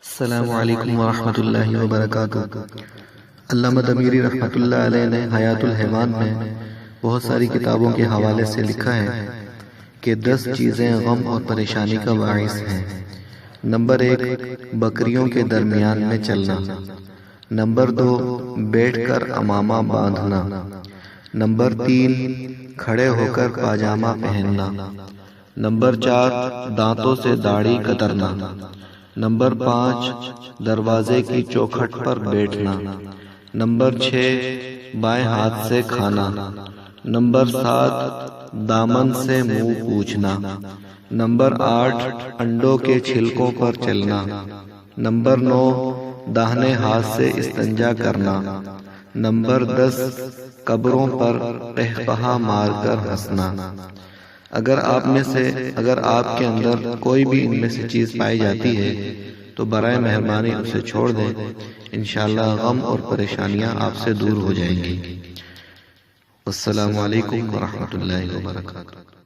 السلام علیکم ورحمۃ اللہ وبرکاتہ۔ علامہ دمیری رحمۃ اللہ علیہ نے حیات الحیوان میں بہت ساری کتابوں کے حوالے سے لکھا ہے کہ 10 چیزیں غم اور پریشانی کا باعث ہیں۔ نمبر 1، بکریوں کے درمیان میں چلنا۔ نمبر 2، بیٹھ کر امامہ باندھنا۔ نمبر 3، کھڑے ہو کر پاجامہ پہننا۔ نمبر 4، دانتوں سے داڑھی کترنا۔ نمبر 5، دروازے کی چوکھٹ پر بیٹھنا۔ نمبر 6، بائیں ہاتھ سے کھانا۔ نمبر 7، دامن سے منہ پوچھنا۔ نمبر 8، انڈوں کے چھلکوں پر چلنا۔ نمبر 9، داہنے ہاتھ سے استنجا کرنا۔ نمبر 10، قبروں پر قہقہا مار کر ہنسنا۔ اگر آپ کے اندر کوئی بھی ان میں سے چیز پائی جاتی ہے تو برائے مہربانی اسے چھوڑ دیں، انشاءاللہ غم اور پریشانیاں آپ سے دور ہو جائیں گی۔ السلام علیکم ورحمۃ اللہ وبرکاتہ۔